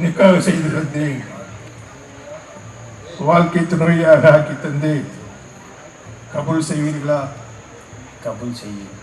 நிக்காக செய்து தந்தேன், வாழ்க்கை துணையாக ஆக்கி தந்தேன். கபூல் செய்வீர்களா? கபூல் செய்யும்.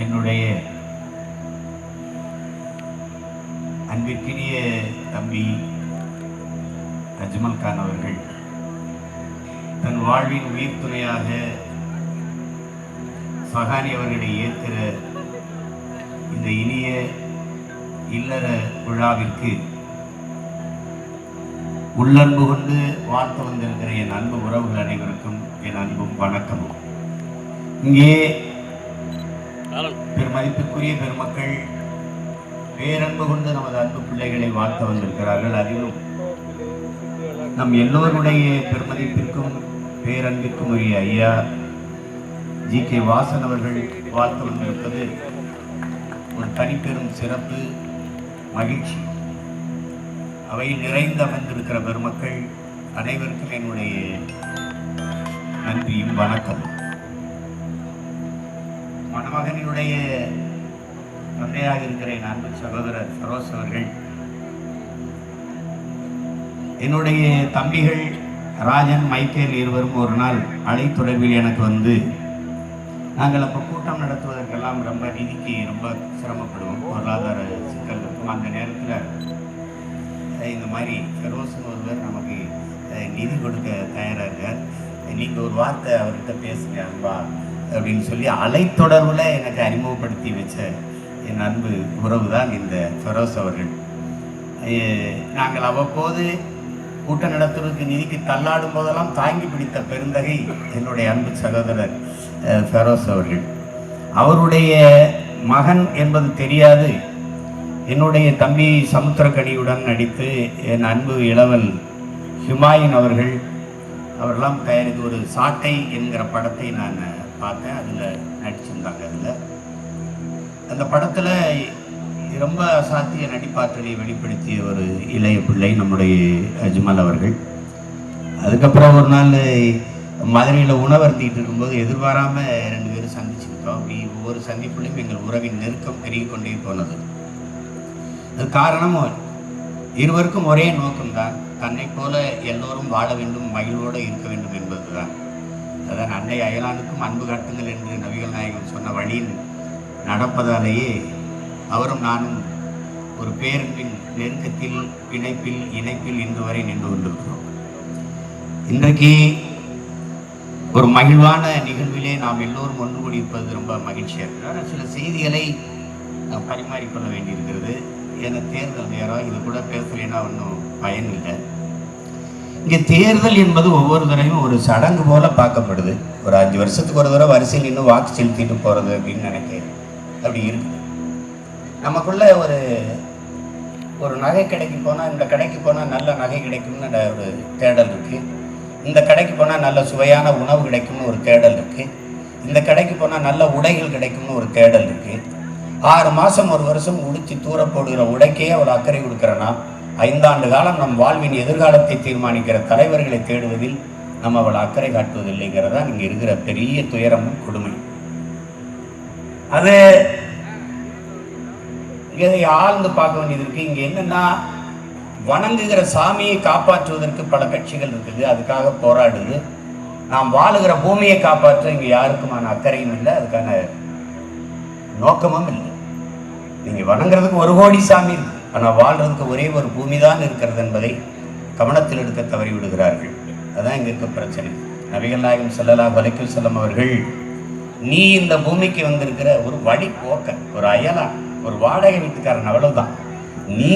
என்னுடைய அன்பிற்கினிய தம்பி அஜ்மல் கான் அவர்கள் தன் வாழ்வின் உயிர் துணையாக ஃபஹானி அவர்களை ஏற்கிற இந்த இனிய இல்லற விழாவிற்கு உள்ளன்பு கொண்டு வாழ்த்து வந்திருக்கிற என் அன்பு உறவுகள் அனைவருக்கும் என் அன்பும் வணக்கமும். இங்கே பெருமதிப்புக்குரிய பெருமக்கள் பேரன்பு கொண்டு நமது அன்பு பிள்ளைகளை வாழ்த்த வந்திருக்கிறார்கள். அதிலும் நம் எல்லோருடைய பெருமதிப்பிற்கும் பேரன்பிற்கும் உரிய ஐயா ஜி.கே. வாசன் அவர்கள் வாழ்த்து வந்திருப்பது ஒரு தனிப்பெரும் சிறப்பு, மகிழ்ச்சி. அவையில் நிறைந்து அமைந்திருக்கிற பெருமக்கள் அனைவருக்கும் என்னுடைய நன்றியும் வணக்கம். மணமகனுடைய தந்தையாக இருக்கிற என் அன்பு சகோதரர் சரோஸ் அவர்கள், என்னுடைய தம்பிகள் ராஜன், மைக்கேல் இருவரும் ஒரு நாள் அழைத்தொடர்பில் எனக்கு வந்து, நாங்கள் அப்போ கூட்டம் நடத்துவதற்கெல்லாம் ரொம்ப நிதிக்கு ரொம்ப சிரமப்படுவோம், பொருளாதார சிக்கல் இருக்கும். அந்த நேரத்தில் இந்த மாதிரி சரோஸ்னு ஒருவர் நமக்கு நிதி கொடுக்க தயாராக இருக்கார், நீங்கள் ஒரு வார்த்தை அவர்கிட்ட பேசுங்க அன்பா அப்படின்னு சொல்லி அலைத்தொடர்பில் எனக்கு அறிமுகப்படுத்தி வச்ச என் அன்பு உறவு தான் இந்த ஃபெரோஸ் அவர்கள். நாங்கள் அவ்வப்போது கூட்டம் நடத்துவதற்கு நிதிக்கு தள்ளாடும் போதெல்லாம் தாங்கி பிடித்த பெருந்தகை என்னுடைய அன்பு சகோதரர் ஃபெரோஸ் அவர்கள். அவருடைய மகன் என்பது தெரியாது, என்னுடைய தம்பி சமுத்திரக்கனியுடன் நடித்து என் அன்பு இளவல் ஹுமாயூன் அவரெல்லாம் தயாரித்து ஒரு சாட்டை என்கிற படத்தை நான் பார்த்தேன். அதில் நடிச்சிருந்தாங்க. அந்த படத்தில் ரொம்ப அசாத்திய நடிப்பாற்றலை வெளிப்படுத்திய ஒரு இளைய பிள்ளை நம்முடைய அஜ்மல் அவர்கள். அதுக்கப்புறம் ஒரு நாள் மதுரையில் உணவருத்திட்டு இருக்கும்போது எதிர்பாராமல் 2 பேரும் சந்திச்சுக்கிட்டோம். அப்படி ஒவ்வொரு சந்திப்புலையும் எங்கள் உறவின் நெருக்கம் பெருகி கொண்டே போனது. அது காரணம் இருவருக்கும் ஒரே நோக்கம்தான், தன்னை போல எல்லோரும் வாழ வேண்டும், மகிழ்வோடு இருக்க வேண்டும் என்பதுதான். அதான் அன்னை அயலானுக்கும் அன்பு காட்டுங்கள் என்று நபிகள் நாயகம் சொன்ன வழியில் நடப்பதாலேயே அவரும் நானும் ஒரு பேரன்பின் நெருக்கத்தில், பிணைப்பில், இணைப்பில் இன்று வரை நின்று கொண்டிருக்கிறோம். இன்றைக்கு ஒரு மகிழ்வான நிகழ்விலே நாம் எல்லோரும் ஒன்று கூடியிருப்பது ரொம்ப மகிழ்ச்சியாக இருக்கிறார். சில செய்திகளை நாம் பரிமாறிக்கொள்ள வேண்டியிருக்கிறது. ஏன்னா தேர்தல் நேரம், இது கூட பேசலைன்னா ஒன்றும் பயன் இல்லை. இங்கே தேர்தல் என்பது ஒவ்வொரு தடவையும் ஒரு சடங்கு போல பார்க்கப்படுது. ஒரு 5 வருஷத்துக்கு ஒரு தடவை வரிசையில் இன்னும் வாக்கு செலுத்திட்டு போகிறது அப்படின்னு நினைக்கிறேன். அப்படி இருக்குது. நமக்குள்ள ஒரு நகை கடைக்கு போனால், இந்த கடைக்கு போனால் நல்ல நகை கிடைக்கும்னு ஒரு தேடல் இருக்குது. இந்த கடைக்கு போனால் நல்ல சுவையான உணவு கிடைக்கும்னு ஒரு தேடல் இருக்குது. இந்த கடைக்கு போனால் நல்ல உடைகள் கிடைக்கும்னு ஒரு தேடல் இருக்குது. 6 மாதம் 1 வருஷம் உடுத்தி தூர போடுகிற உடைக்கே அவ்வளோ அக்கறை கொடுக்குறேன்னா, 5 ஆண்டு காலம் நம் வாழ்வின் எதிர்காலத்தை தீர்மானிக்கிற தலைவர்களை தேடுவதில் நம்ம அவளை அக்கறை காட்டுவதில்லைங்கிறதா இங்கே இருக்கிற பெரிய துயரமும் கொடுமை. அது இதை ஆழ்ந்து பார்க்க வேண்டியது இருக்குது. இங்கே என்னென்னா, வணங்குகிற சாமியை காப்பாற்றுவதற்கு பல கட்சிகள் இருக்குது, அதுக்காக போராடுது. நாம் வாழுகிற பூமியை காப்பாற்ற இங்கே யாருக்குமான அக்கறையும் இல்லை, அதுக்கான நோக்கமும் இல்லை. நீங்கள் வணங்குறதுக்கு 1 கோடி சாமி இருக்கு, ஆனால் வாழ்றதுக்கு ஒரே ஒரு பூமி தான் இருக்கிறது என்பதை கவனத்தில் எடுக்க தவறி விடுகிறார்கள். அதுதான் இங்கே இருக்க பிரச்சனை. நபிகள் நாயகம் ஸல்லல்லாஹு அலைஹி வஸல்லம் அவர்கள், நீ இந்த பூமிக்கு வந்திருக்கிற ஒரு வழி போக்க, ஒரு அயலா, ஒரு வாடகை வீட்டுக்காரன், அவ்வளவுதான். நீ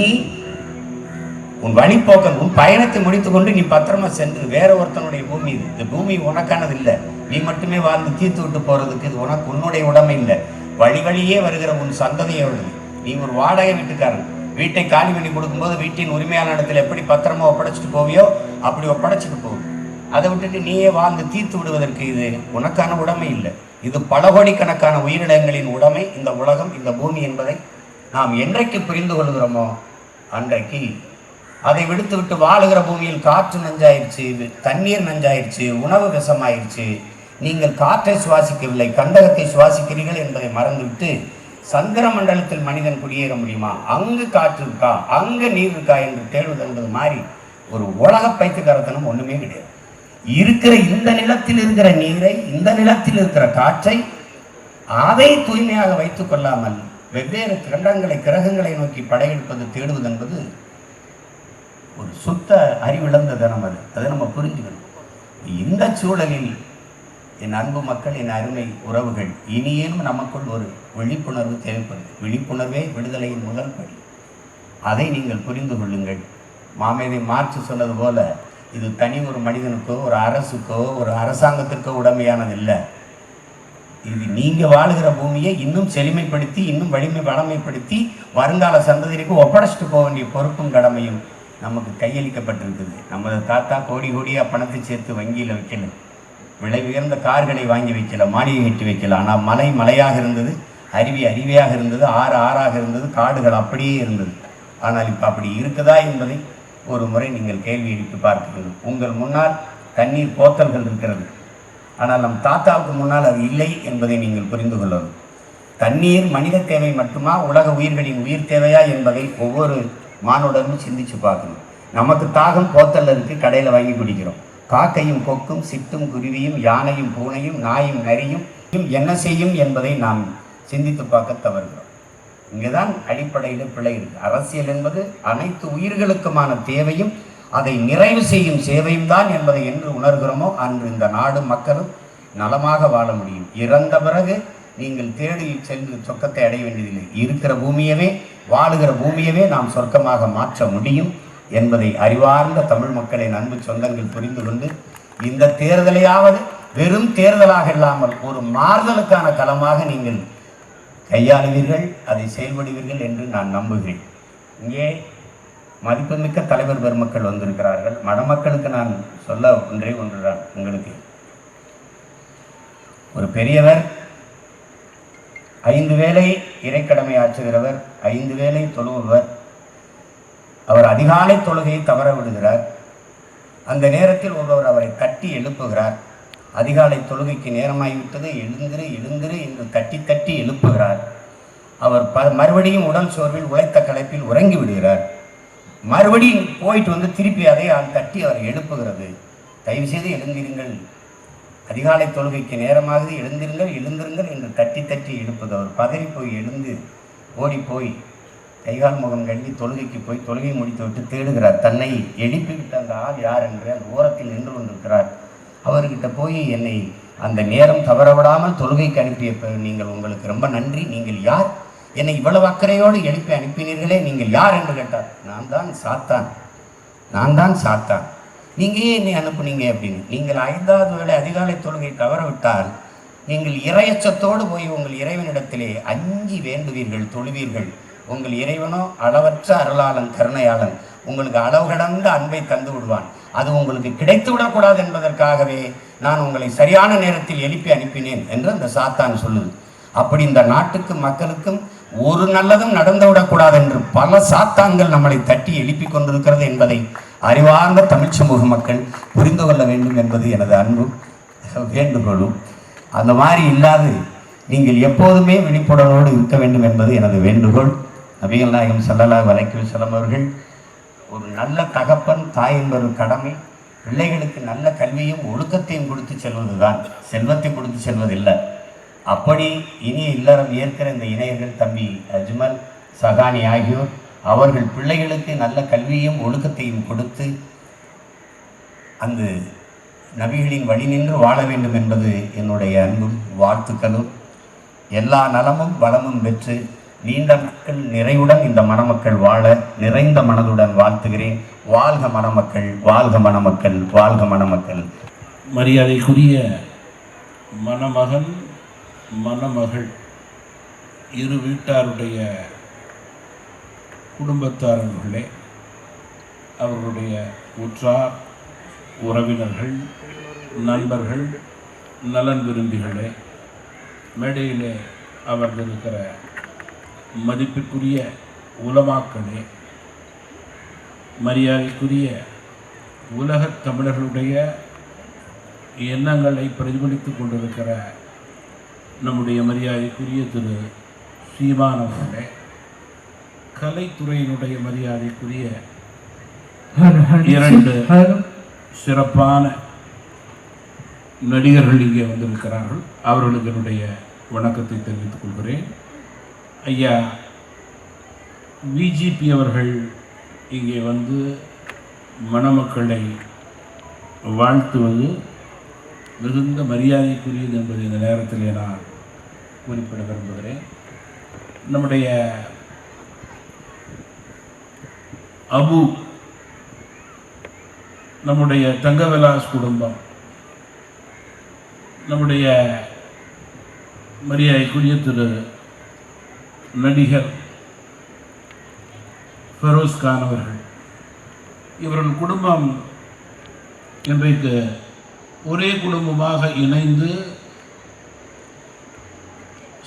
உன் வழிப்போக்கன் உன் பயணத்தை முடித்துக்கொண்டு நீ பத்திரமா சென்று வேற ஒருத்தனுடைய பூமி இது. இந்த பூமி உனக்கானது இல்லை. நீ மட்டுமே வாழ்ந்து தீர்த்து விட்டு போறதுக்கு இது உனக்கு உன்னுடைய உடைமை இல்லை. வழி வழியே வருகிற உன் சந்ததியோடது. நீ ஒரு வாடகை வீட்டுக்காரன். வீட்டை காலி பண்ணி கொடுக்கும்போது வீட்டின் உரிமையாளரிடத்தில் எப்படி பத்திரமா ஒப்படைச்சிட்டு போவியோ அப்படி ஒப்படைச்சிட்டு போகும். அதை விட்டுட்டு நீயே வாழ்ந்து தீர்த்து விடுவதற்கு இது உனக்கான உடைமை இல்லை. இது பல கோடிக்கணக்கான உயிரினங்களின் உடைமை இந்த உலகம், இந்த பூமி என்பதை நாம் என்றைக்கு புரிந்து கொள்கிறோமோ அன்றைக்கு அதை விடுத்து விட்டு வாழுகிற பூமியில் காற்று நஞ்சாயிருச்சு, தண்ணீர் நஞ்சாயிருச்சு, உணவு விஷமாயிருச்சு, நீங்கள் காற்றை சுவாசிக்கவில்லை கந்தகத்தை சுவாசிக்கிறீர்கள் என்பதை மறந்துவிட்டு சந்திர மண்டலத்தில் மனிதன் குடியேற முடியுமா, அங்கு காற்று இருக்கா அங்கு நீர் இருக்கா என்று தேடுவது என்பது மாதிரி ஒரு உலக பைத்தியக்காரத்தனம் ஒண்ணுமே கிடையாது. இருக்கிற இந்த நிலத்தில் இருக்கிற நீரை, இந்த நிலத்தில் இருக்கிற காற்றை அதை தூய்மையாக வைத்துக் கொள்ளாமல் வெவ்வேறு கிரகங்களை நோக்கி படையெடுப்பது தேடுவது என்பது ஒரு சுத்த அறிவிழந்த தனம். அதை நம்ம புரிஞ்சுக்கணும். இந்த சூழலில் என் அன்பு மக்கள், என் அருமை உறவுகள், இனியேனும் நமக்குள் ஒரு விழிப்புணர்வு தேவைப்படுது. விழிப்புணர்வே விடுதலையின் முதல் படி. அதை நீங்கள் புரிந்து கொள்ளுங்கள். மாமேதை மார்க்ஸ் சொன்னது போல இது தனி ஒரு மனிதனுக்கோ ஒரு அரசுக்கோ ஒரு அரசாங்கத்திற்கோ உடமையானது இல்லை. இது நீங்கள் வாழுகிற பூமியை இன்னும் செழுமைப்படுத்தி இன்னும் வளமைப்படுத்தி வருங்கால சந்ததிக்கு ஒப்படைச்சிட்டு போக வேண்டிய பொறுப்பும் கடமையும் நமக்கு கையளிக்கப்பட்டிருக்குது. நமது தாத்தா கோடி கோடியாக பணத்தை சேர்த்து வங்கியில் வைக்கல, விலை உயர்ந்த கார்களை வாங்கி வைக்கல, மாளிகை கட்டி வைக்கல. ஆனால் மலை மலையாக இருந்தது, அருவியாக இருந்தது, ஆறாக இருந்தது, காடுகள் அப்படியே இருந்தது. ஆனால் இப்போ அப்படி இருக்குதா என்பதை ஒரு முறை நீங்கள் கேள்வி எழுப்பி பார்க்கிறீர்கள். உங்கள் முன்னால் தண்ணீர் போத்தல்கள் இருக்கிறது. ஆனால் நம் தாத்தாவுக்கு முன்னால் அது இல்லை என்பதை நீங்கள் புரிந்து கொள்ளணும். தண்ணீர் மனித தேவை மட்டுமா, உலக உயிர்களின் உயிர் தேவையா என்பதை ஒவ்வொரு மானுடனும் சிந்திச்சு பார்க்கணும். நமக்கு தாகம் போத்தல் இருக்கு, கடையில் வாங்கி குடிக்கிறோம். காக்கையும் கொக்கும் சிட்டும் குருவியும் யானையும் பூனையும் நாயும் நரியும் என்ன செய்யும் என்பதை நாம் சிந்தித்து பார்க்க தவறுகிறோம். இங்கேதான் அடிப்படையில் பிழை இருக்கு. அரசியல் என்பது அனைத்து உயிர்களுக்குமான தேவையும் அதை நிறைவு செய்யும் சேவையும் தான் என்பதை என்று உணர்கிறோமோ அன்று இந்த நாடு மக்களும் நலமாக வாழ முடியும். இறந்த பிறகு நீங்கள் தேடி சென்று சொர்க்கத்தை அடைய வேண்டியதில்லை. இருக்கிற பூமியவே, வாழுகிற பூமியவே நாம் சொர்க்கமாக மாற்ற முடியும் என்பதை அறிவார்ந்த தமிழ் மக்களின் அன்பு சொந்தங்கள் புரிந்து கொண்டு இந்த தேர்தலையாவது வெறும் தேர்தலாக இல்லாமல் ஒரு மாறுதலுக்கான களமாக நீங்கள் கையாளுவீர்கள், அதை செயல்படுவீர்கள் என்று நான் நம்புகிறேன். இங்கே மதிப்புமிக்க தலைவர் பெருமக்கள் வந்திருக்கிறார்கள். மணமக்களுக்கு நான் சொல்ல ஒன்றுதான். உங்களுக்கு ஒரு பெரியவர் 5 வேளை இறைக்கடமை ஆற்றுகிறவர், 5 வேளை தொழுபவர். அவர் அதிகாலை தொழுகையை தவற விடுகிறார். அந்த நேரத்தில் ஒருவர் அவரை தட்டி எழுப்புகிறார். அதிகாலை தொழுகைக்கு நேரமாகிவிட்டது, எழுந்திரு எழுந்திரு என்று தட்டி எழுப்புகிறார். அவர் மறுபடியும் உடல் சோர்வில் உழைத்த களைப்பில் உறங்கி விடுகிறார். மறுபடியும் போயிட்டு வந்து திருப்பி அதை தட்டி அவரை எழுப்புகிறது. தயவு செய்து எழுந்திருங்கள், அதிகாலை தொழுகைக்கு நேரமாகுது, எழுந்திருங்கள் என்று தட்டி எழுப்புது. அவர் பதறி போய் எழுந்து ஓடி போய் கைகால் முகம் கழுவி தொழுகைக்கு போய் தொழுகை முடித்து விட்டு தேடுகிறார். தன்னை எழுப்பிவிட்ட அந்த ஆள் யார் என்று அந்த ஓரத்தில் நின்று கொண்டிருக்கிறார். அவர்கிட்ட போய் என்னை அந்த நேரம் தவறவிடாமல் தொழுகைக்கு அனுப்பிய நீங்கள் உங்களுக்கு ரொம்ப நன்றி, நீங்கள் யார், என்னை இவ்வளவு அக்கறையோடு எழுப்பி அனுப்பினீர்களே, நீங்கள் யார் என்று கேட்டார். நான் தான் சாத்தான். நீங்கள் ஏன் என்னை அனுப்புனீங்க அப்படின்னு. நீங்கள் 5வது வேளை அதிகாலை தொழுகை தவறவிட்டால் நீங்கள் இறையச்சத்தோடு போய் உங்கள் இறைவனிடத்திலே அஞ்சி வேண்டுவீர்கள், தொழுவீர்கள். உங்கள் இறைவனோ அளவற்ற அருளாளன், கருணையாளன், உங்களுக்கு அளவு கடந்த அன்பை தந்து விடுவான். அது உங்களுக்கு கிடைத்து விடக்கூடாது என்பதற்காகவே நான் உங்களை சரியான நேரத்தில் எழுப்பி அனுப்பினேன் என்று அந்த சாத்தான் சொல்லுது. அப்படி இந்த நாட்டுக்கும் மக்களுக்கும் ஒரு நல்லதும் நடந்துவிடக்கூடாது என்று பல சாத்தான்கள் நம்மளை தட்டி எழுப்பி கொண்டிருக்கிறது என்பதை அறிவார்ந்த தமிழ் சமூக மக்கள் புரிந்து கொள்ள வேண்டும் என்பது எனது அன்பும் வேண்டுகோளும். அந்த மாதிரி இல்லாது நீங்கள் எப்போதுமே விழிப்புணர்வோடு இருக்க வேண்டும் என்பது எனது வேண்டுகோள். நபிகள் நாயகம் ஸல்லல்லாஹு அலைஹி வஸல்லம் அவர்கள் ஒரு நல்ல தகப்பன் தாய் என்பது கடமை. பிள்ளைகளுக்கு நல்ல கல்வியும் ஒழுக்கத்தையும் கொடுத்து செல்வதுதான், செல்வத்தை கொடுத்து செல்வதில்லை. அப்படி இனிய இல்லறம் ஏற்கிற இந்த இணையர்கள் தம்பி அஜ்மல் சகானி ஆகியோர் அவர்கள் பிள்ளைகளுக்கு நல்ல கல்வியும் ஒழுக்கத்தையும் கொடுத்து அந்த நபிகளின் வழி நின்று வாழ வேண்டும் என்பது என்னுடைய அன்பும் வாழ்த்துக்களும். எல்லா நலமும் வளமும் பெற்று நீண்ட நாட்கள் நிறைவுடன் இந்த மணமக்கள் வாழ நிறைந்த மனதுடன் வாழ்த்துகிறேன். வாழ்க மணமக்கள், வாழ்க மணமக்கள், வாழ்க மணமக்கள். மரியாதைக்குரிய மணமகன் மணமகள் இரு வீட்டாருடைய குடும்பத்தாரர்களே, அவர்களுடைய உற்றார் உறவினர்கள், நண்பர்கள், நலன் விரும்பிகளே, மேடையிலே அமர்ந்திருக்கிற மதிப்பிற்குரிய உலமாக்களே, மரியாதைக்குரிய உலகத் தமிழர்களுடைய எண்ணங்களை பிரதிபலித்துக் கொண்டிருக்கிற நம்முடைய மரியாதைக்குரிய திரு சீமான் அவர்களே, கலைத்துறையினுடைய மரியாதைக்குரிய இரண்டு சிறப்பான நடிகர்கள் இங்கே வந்திருக்கிறார்கள். அவர்களுக்கு என்னுடைய வணக்கத்தை தெரிவித்துக் கொள்கிறேன். ஐயா விஜிபி அவர்கள் இங்கே வந்து மணமக்களை வாழ்த்துவது மிகுந்த மரியாதைக்குரியது என்பதை இந்த நேரத்தில் நான் குறிப்பிட விரும்புகிறேன். நம்முடைய அபு, நம்முடைய தங்கவிலாஸ் குடும்பம், நம்முடைய மரியாதைக்குரிய திரு நடிகர் ஃபெரோஸ்கான் அவர்கள், இவர்கள் குடும்பம் இன்றைக்கு ஒரே குடும்பமாக இணைந்து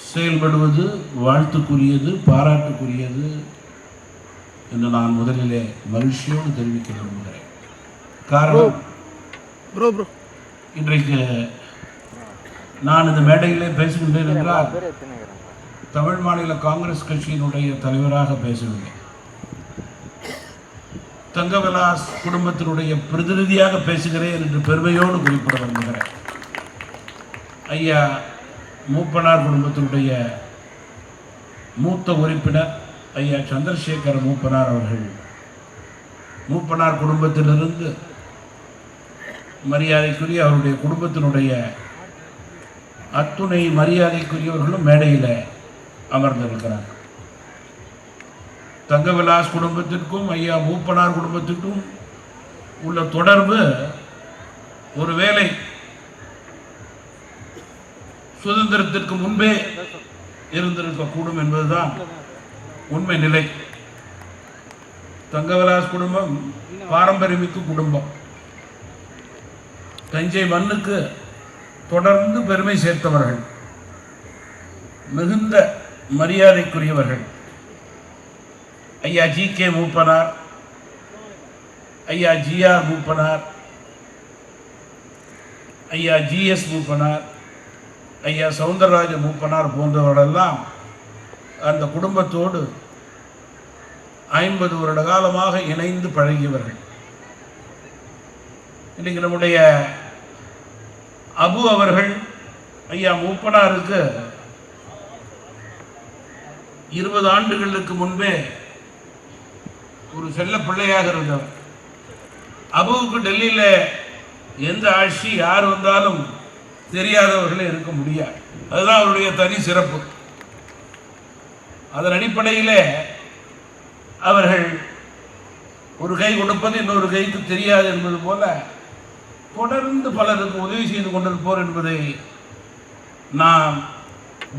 செயல்படுவது வாழ்த்துக்குரியது, பாராட்டுக்குரியது என்று நான் முதலிலே மகிழ்ச்சியோடு தெரிவிக்க விரும்புகிறேன். காரணம், இன்றைக்கு நான் இந்த மேடையிலே பேசுகின்றேன் என்றால் தமிழ் மாநில காங்கிரஸ் கட்சியினுடைய தலைவராக பேசவில்லை, தங்கவிலாஸ் குடும்பத்தினுடைய பிரதிநிதியாக பேசுகிறேன் என்று பெருமையோடு குறிப்பிட விரும்புகிறேன். ஐயா மூப்பனார் குடும்பத்தினுடைய மூத்த உறுப்பினர் ஐயா சந்திரசேகர மூப்பனார் அவர்கள் மூப்பனார் குடும்பத்திலிருந்து மரியாதைக்குரிய அவருடைய குடும்பத்தினுடைய அத்துணை மரியாதைக்குரியவர்களும் மேடையில் அமர்ந்திருக்கிறார். தங்கவிலாஸ் குடும்பத்திற்கும் ஐயா மூப்பனார் குடும்பத்திற்கும் உள்ள தொடர்பு ஒருவேளை சுதந்திரத்திற்கு முன்பே இருந்திருக்கக்கூடும் என்பதுதான் உண்மை நிலை. தங்கவிலாஸ் குடும்பம் பாரம்பரியமிக்க குடும்பம், தஞ்சை மண்ணுக்கு தொடர்ந்து பெருமை சேர்த்தவர்கள், மிகுந்த மரியாதைக்குரியவர்கள். ஐயா ஜி.கே. மூப்பனார், ஐயா ஜி.ஆர். மூப்பனார், ஐயா ஜி.எஸ். மூப்பனார், ஐயா சவுந்தரராஜ மூப்பனார் போன்றவர்களெல்லாம் அந்த குடும்பத்தோடு 50 வருட காலமாக இணைந்து பழகியவர்கள். இன்றைக்கு நம்முடைய அபு அவர்கள் ஐயா மூப்பனாருக்கு 20 ஆண்டுகளுக்கு முன்பே ஒரு செல்ல பிள்ளையாக இருந்தவர். அபுவுக்கு டெல்லியில் எந்த ஆட்சி யார் வந்தாலும் தெரியாதவர்களே இருக்க முடியாது, அதுதான் அவருடைய தனி சிறப்பு. அதன் அடிப்படையில் அவர்கள் ஒரு கை கொடுப்பது இன்னொரு கைக்கு தெரியாது என்பது போல தொடர்ந்து பலருக்கு உதவி செய்து கொண்டிருப்போர் என்பதை நாம்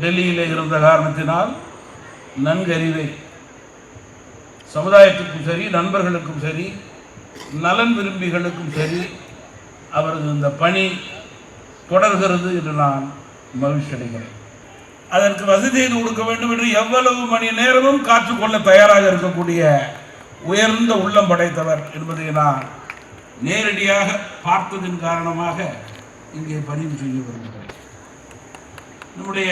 டெல்லியில் இருந்த காரணத்தினால் நன்கு அறிவேன். சமுதாயத்துக்கும் சரி, நண்பர்களுக்கும் சரி, நலன் விரும்பிகளுக்கும் சரி அவரது இந்த பணி தொடர்கிறது என்று நான் மகிழ்ச்சி அடைகிறேன். அதற்கு வசதி செய்து கொடுக்க வேண்டும் என்று எவ்வளவு மணி நேரமும் காற்றுக்கொள்ள தயாராக இருக்கக்கூடிய உயர்ந்த உள்ளம் படைத்தவர் என்பதை நான் நேரடியாக பார்த்ததின் காரணமாக இங்கே பதிவு செய்ய விரும்புகிறேன். நம்முடைய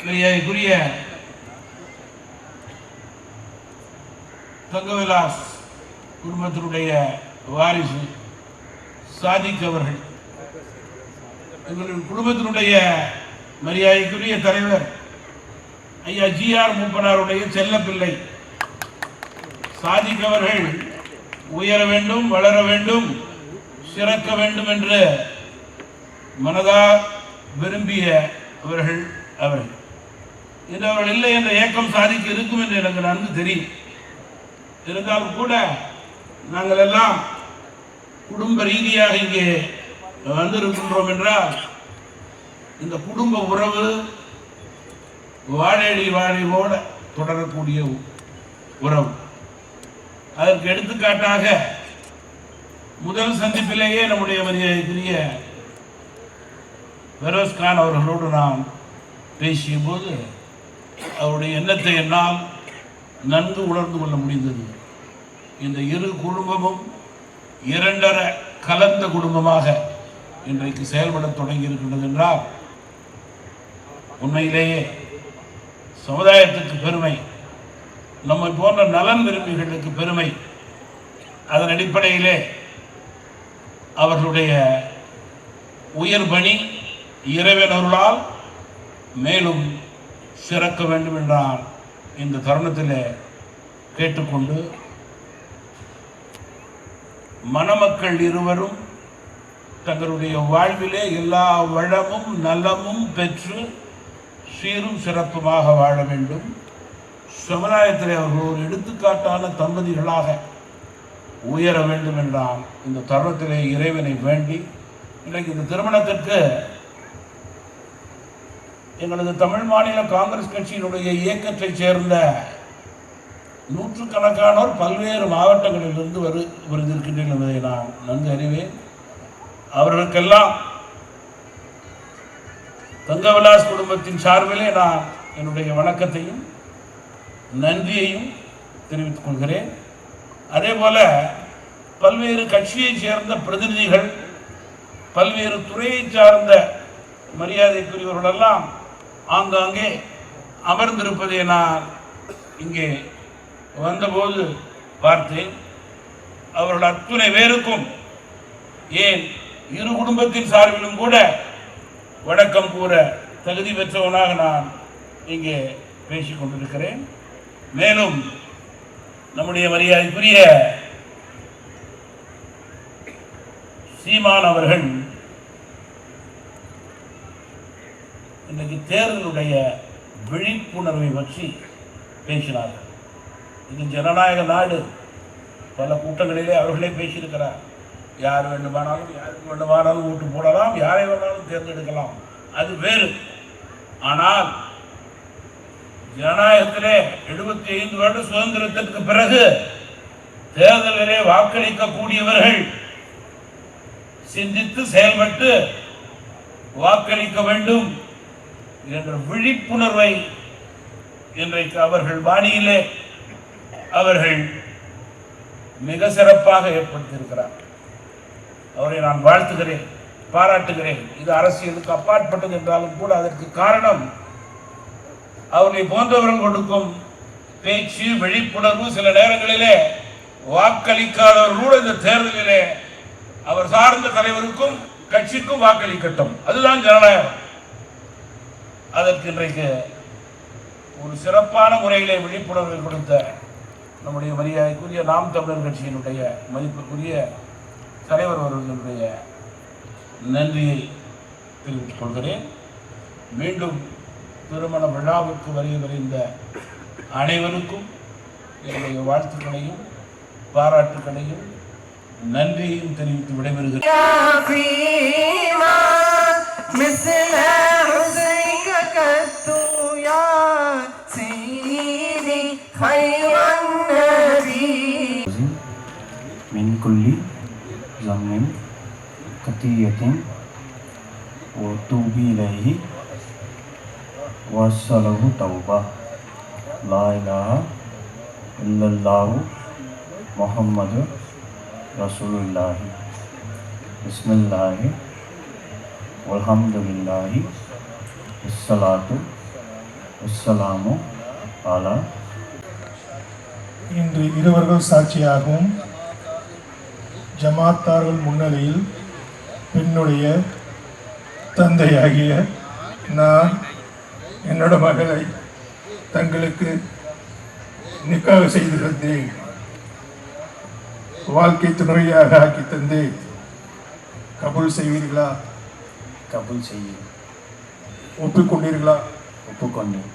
மரியாதைக்குரிய தங்கவிலாஸ் குடும்பத்தினுடைய வாரிசு சாதிக் அவர்கள், எங்களுடைய குடும்பத்தினுடைய மரியாதைக்குரிய தலைவர் ஐயா ஜி.ஆர். மூப்பனாருடைய செல்லப்பிள்ளை சாதிக் அவர்கள் உயர வேண்டும், வளர வேண்டும், சிறக்க வேண்டும் என்று மனதால் விரும்பிய அவர்கள். இன்று அவர்கள் இல்லை என்ற ஏக்கம் சாதிக்க இருக்கும் என்று எனக்கு நன்கு தெரியும். இருந்தாலும் கூட நாங்கள் எல்லாம் குடும்ப ரீதியாக இங்கே வந்திருக்கின்றோம் என்றால் இந்த குடும்ப உறவு வாழேடி வாழைவோட தொடரக்கூடிய உறவு. அதற்கு எடுத்துக்காட்டாக முதல் சந்திப்பிலேயே நம்முடைய மரியாதைக்குரிய பெரோஸ் கான் அவர்களோடு நாம் பேசிய போது அவருடைய எண்ணத்தை என்னால் நன்கு உணர்ந்து கொள்ள முடிந்தது. இந்த இரு குடும்பமும் இரண்டரை கலந்த குடும்பமாக இன்றைக்கு செயல்பட தொடங்கி இருக்கின்றது என்றால் உண்மையிலேயே சமுதாயத்துக்கு பெருமை, நம்மை போன்ற நலன் விரும்பிகளுக்கு பெருமை. அதன் அடிப்படையிலே அவர்களுடைய உயர் பணி இறைவன் அருளால் மேலும் சிறக்க வேண்டும் என்றால் இந்த தருணத்தில் கேட்டுக்கொண்டு மணமக்கள் இருவரும் தங்களுடைய வாழ்விலே எல்லா வளமும் நலமும் பெற்று சீரும் சிறப்புமாக வாழ வேண்டும். சமுதாயத்தில் அவர்கள் ஒரு எடுத்துக்காட்டான தம்பதிகளாக உயர வேண்டும் என்றால் இந்த தருணத்திலே இறைவனை வேண்டி இன்றைக்கு இந்த திருமணத்திற்கு எங்களது தமிழ் மாநில காங்கிரஸ் கட்சியினுடைய இயக்கத்தைச் சேர்ந்த நூற்றுக்கணக்கானோர் பல்வேறு மாவட்டங்களிலிருந்து வருகின்றனர் என்பதை நான் நன்கு அறிவேன். அவர்களுக்கெல்லாம் தங்கவிலாஸ் குடும்பத்தின் சார்பிலே நான் என்னுடைய வணக்கத்தையும் நன்றியையும் தெரிவித்துக் கொள்கிறேன். அதே போல பல்வேறு கட்சியைச் சேர்ந்த பிரதிநிதிகள், பல்வேறு துறையை சார்ந்த மரியாதைக்குரியவர்களெல்லாம் ஆங்காங்கே அமர்ந்திருப்பதை நான் இங்கே வந்தபோது பார்த்தேன். அவர்கள் அத்துணை பேருக்கும் ஏன் இரு குடும்பத்தின் சார்பிலும் கூட வணக்கம் கூற தகுதி பெற்றவனாக நான் இங்கே பேசிக் கொண்டிருக்கிறேன். மேலும் நம்முடைய மரியாதைக்குரிய சீமான் அவர்கள் இன்றைக்கு தேர்தலுடைய விழிப்புணர்வை பற்றி பேசினார்கள். இது ஜனநாயக நாடு. பல கூட்டங்களிலே அவர்களே பேசியிருக்கிறார். யார் வேண்டுமானாலும் யாருக்கு வேண்டுமானாலும் ஓட்டு போடலாம், யாரை வேணாலும் தேர்ந்தெடுக்கலாம், அது வேறு. ஆனால் ஜனநாயகத்திலே 75 வருட சுதந்திரத்திற்கு பிறகு தேர்தலிலே வாக்களிக்கக்கூடியவர்கள் சிந்தித்து செயல்பட்டு வாக்களிக்க வேண்டும் என்ற விழிப்புணர்வை இன்றைக்கு அவர்கள் பாணியிலே அவர்கள் மிக சிறப்பாக ஏற்படுத்தியிருக்கிறார். அவரை நான் வாழ்த்துகிறேன், பாராட்டுகிறேன். இது அரசியலுக்கு அப்பாற்பட்டது என்றாலும் கூட அதற்கு காரணம் அவர்களை போன்றவர்கள் கொடுக்கும் பேச்சு, விழிப்புணர்வு. சில நேரங்களிலே வாக்களிக்காதவர்களோடு இந்த தேர்தலிலே அவர் சார்ந்த தலைவருக்கும் கட்சிக்கும் வாக்களிக்கட்டும், அதுதான் ஜனநாயகம். அதற்கு இன்றைக்கு ஒரு சிறப்பான முறையிலே விழிப்புணர்வை கொடுத்த நம்முடைய மரியாதைக்குரிய நாம் தமிழர் கட்சியினுடைய மதிப்புக்குரிய தலைவர் அவர்களுடைய நன்றியை தெரிவித்துக் கொள்கிறேன். மீண்டும் திருமண விழாவுக்கு வருகின்ற அனைவருக்கும் என்னுடைய வாழ்த்துக்களையும் பாராட்டுக்களையும் நன்றியையும் தெரிவித்து விடைபெறுகிறேன். من كل ذنب خطيئة وتوب إليه وأرسله توبة لا إله إلا الله محمد رسول الله بسم الله والحمد لله والصلاة والسلام على. இன்று இருவர்கள் சாட்சியாகவும் ஜமாத்தார்கள் முன்னிலையில் பெண்ணுடைய தந்தையாகிய நான் என்னோட மகளை தங்களுக்கு நிக்காக செய்து தந்தேன். வாழ்க்கை துணையாக ஆக்கி தந்து கபூல் செய்வீர்களா? கபூல் செய்ய ஒப்புக்கொண்டீர்களா? ஒப்புக்கொண்டேன்.